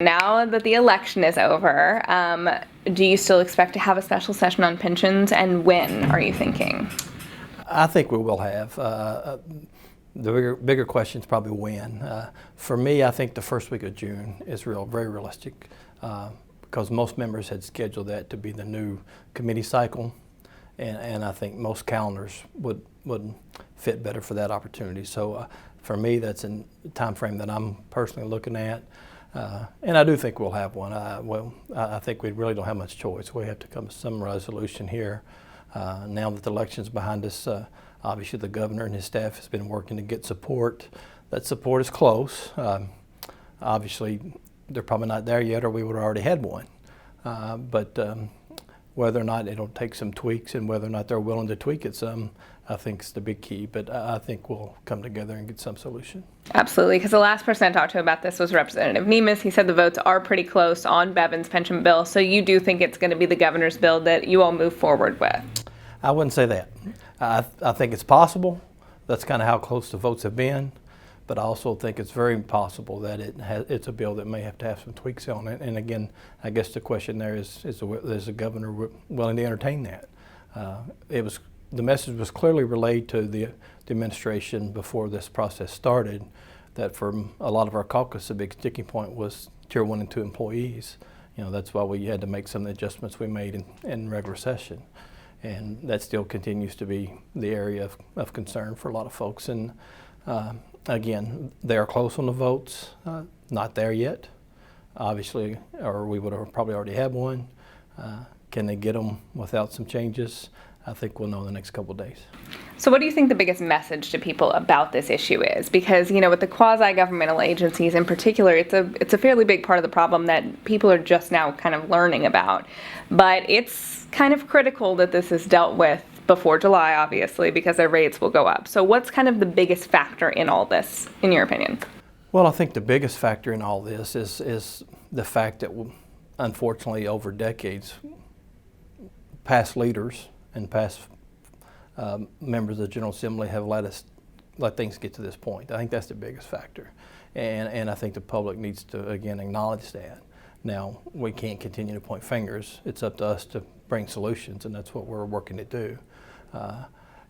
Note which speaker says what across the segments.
Speaker 1: Now that the election is over, do you still expect to have a special session on pensions, and when are you thinking?
Speaker 2: I think we will have. The bigger question is probably when. For me, I think the first week of June is very realistic because most members had scheduled that to be the new committee cycle, and I think most calendars would fit better for that opportunity. So for me, that's a time frame that I'm personally looking at. And I do think we'll have one. I think we really don't have much choice. We have to come to some resolution here. Now that the election's behind us, obviously the governor and his staff has been working to get support. That support is close. Obviously, they're probably not there yet, or we would have already had one. But whether or not it'll take some tweaks and whether or not they're willing to tweak it some, I think is the big key. But I think we'll come together and get some solution.
Speaker 1: Absolutely, because the last person I talked to about this was Representative Nemes. He said the votes are pretty close on Bevin's pension bill. So you do think it's going to be the governor's bill that you all move forward with?
Speaker 2: I wouldn't say that. I think it's possible. That's kind of how close the votes have been. But I also think it's very possible that it's a bill that may have to have some tweaks on it. And again, I guess the question there is the governor willing to entertain that? The message was clearly relayed to the administration before this process started that for a lot of our caucus, a big sticking point was Tier 1 and 2 employees. That's why we had to make some of the adjustments we made in regular session. And that still continues to be the area of concern for a lot of folks. And again, they are close on the votes, not there yet, obviously, or we would have probably already had one. Can they get them without some changes? I think we'll know in the next couple of days.
Speaker 1: So what do you think the biggest message to people about this issue is? Because, with the quasi-governmental agencies in particular, it's a fairly big part of the problem that people are just now kind of learning about. But it's kind of critical that this is dealt with before July, obviously, because their rates will go up. So what's kind of the biggest factor in all this, in your opinion?
Speaker 2: Well, I think the biggest factor in all this is the fact that, unfortunately, over decades, past leaders and past members of the General Assembly have let things get to this point. I think that's the biggest factor. And I think the public needs to, again, acknowledge that. Now, we can't continue to point fingers. It's up to us to bring solutions, and that's what we're working to do.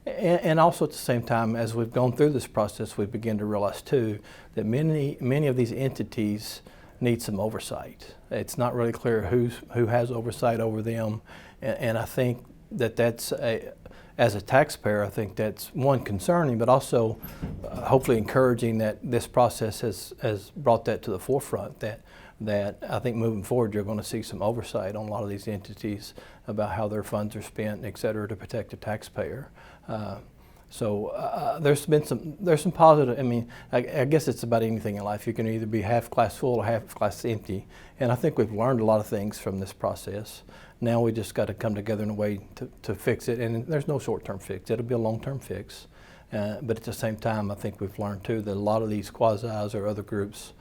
Speaker 2: And also at the same time, as we've gone through this process, we begin to realize too that many of these entities need some oversight. It's not really clear who has oversight over them, and I think that's as a taxpayer, I think that's one, concerning, but also hopefully encouraging that this process has brought that to the forefront, that I think moving forward you're going to see some oversight on a lot of these entities about how their funds are spent, et cetera, to protect the taxpayer. So there's some positive. I mean, I guess it's about anything in life. You can either be half glass full or half glass empty, and I think we've learned a lot of things from this process. Now we just got to come together in a way to fix it, and there's no short-term fix. It'll be a long-term fix. But at the same time, I think we've learned too that a lot of these quasis or other groups,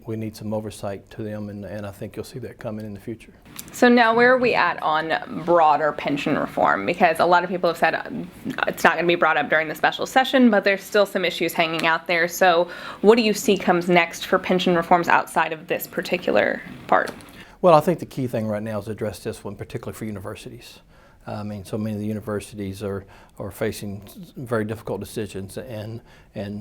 Speaker 2: we need some oversight to them, and I think you'll see that coming in the future.
Speaker 1: So now where are we at on broader pension reform? Because a lot of people have said it's not going to be brought up during the special session, but there's still some issues hanging out there. So what do you see comes next for pension reforms outside of this particular part?
Speaker 2: Well, I think the key thing right now is to address this one, particularly for universities. I mean, so many of the universities are facing very difficult decisions, and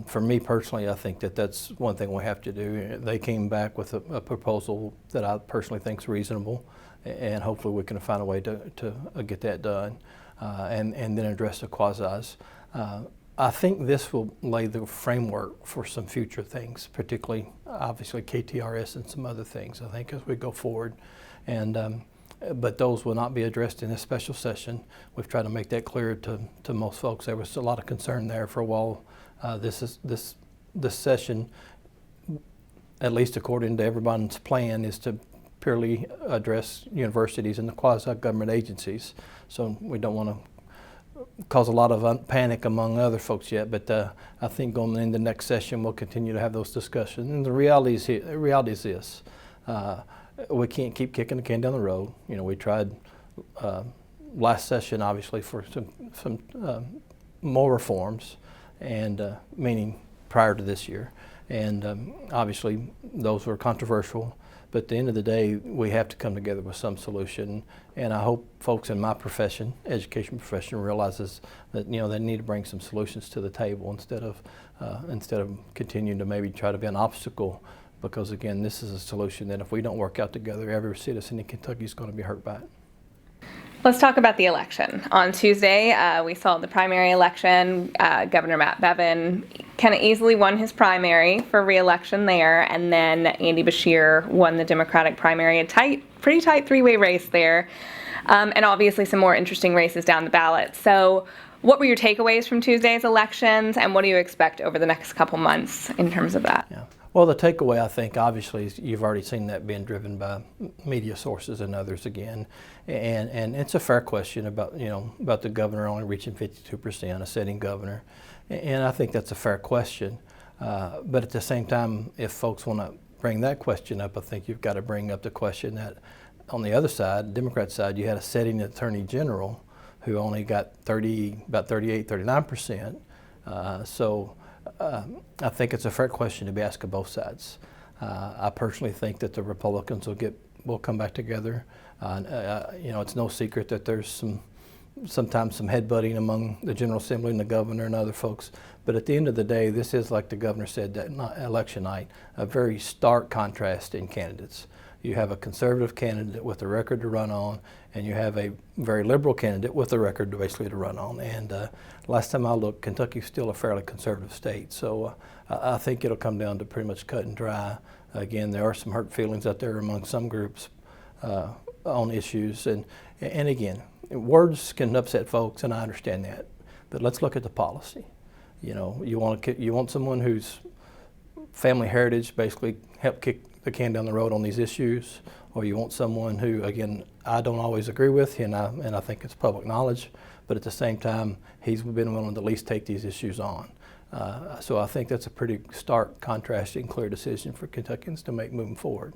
Speaker 2: for me personally, I think that's one thing we have to do. They came back with a proposal that I personally think is reasonable, and hopefully we can find a way to get that done, and then address the quasis. I think this will lay the framework for some future things, particularly, obviously, KTRS and some other things, I think, as we go forward. But those will not be addressed in this special session. We've tried to make that clear to most folks. There was a lot of concern there for a while. This session, at least according to everyone's plan, is to purely address universities and the quasi-government agencies. So we don't want to cause a lot of panic among other folks yet, but I think going into the next session we'll continue to have those discussions. And the reality is this. We can't keep kicking the can down the road. We tried last session, obviously, for some more reforms, and meaning prior to this year, and obviously those were controversial. But at the end of the day, we have to come together with some solution. And I hope folks in my profession, education profession, realizes that they need to bring some solutions to the table instead of continuing to maybe try to be an obstacle. Because again, this is a solution that if we don't work out together, every citizen in Kentucky is going to be hurt by it.
Speaker 1: Let's talk about the election. On Tuesday, we saw the primary election. Governor Matt Bevin kind of easily won his primary for re-election there, and then Andy Beshear won the Democratic primary, a pretty tight three-way race there, and obviously some more interesting races down the ballot. So what were your takeaways from Tuesday's elections, and what do you expect over the next couple months in terms of that?
Speaker 2: Yeah. Well, the takeaway, I think, obviously, is you've already seen that being driven by media sources and others again, and it's a fair question about the governor only reaching 52%, a sitting governor, and I think that's a fair question. But at the same time, if folks want to bring that question up, I think you've got to bring up the question that on the other side, Democrat side, you had a sitting attorney general who only got about 38, 39%. I think it's a fair question to be asked of both sides. I personally think that the Republicans will come back together. It's no secret that there's sometimes some headbutting among the General Assembly and the governor and other folks. But at the end of the day, this is, like the governor said that election night, a very stark contrast in candidates. You have a conservative candidate with a record to run on, and you have a very liberal candidate with a record basically to run on. And last time I looked, Kentucky's still a fairly conservative state. So I think it'll come down to pretty much cut and dry. Again, there are some hurt feelings out there among some groups on issues. And again, words can upset folks, and I understand that. But let's look at the policy. You want someone whose family heritage basically helped kick the can down the road on these issues, or you want someone who, again, I don't always agree with, and I think it's public knowledge, but at the same time, he's been willing to at least take these issues on. So I think that's a pretty stark, contrasting, clear decision for Kentuckians to make moving forward.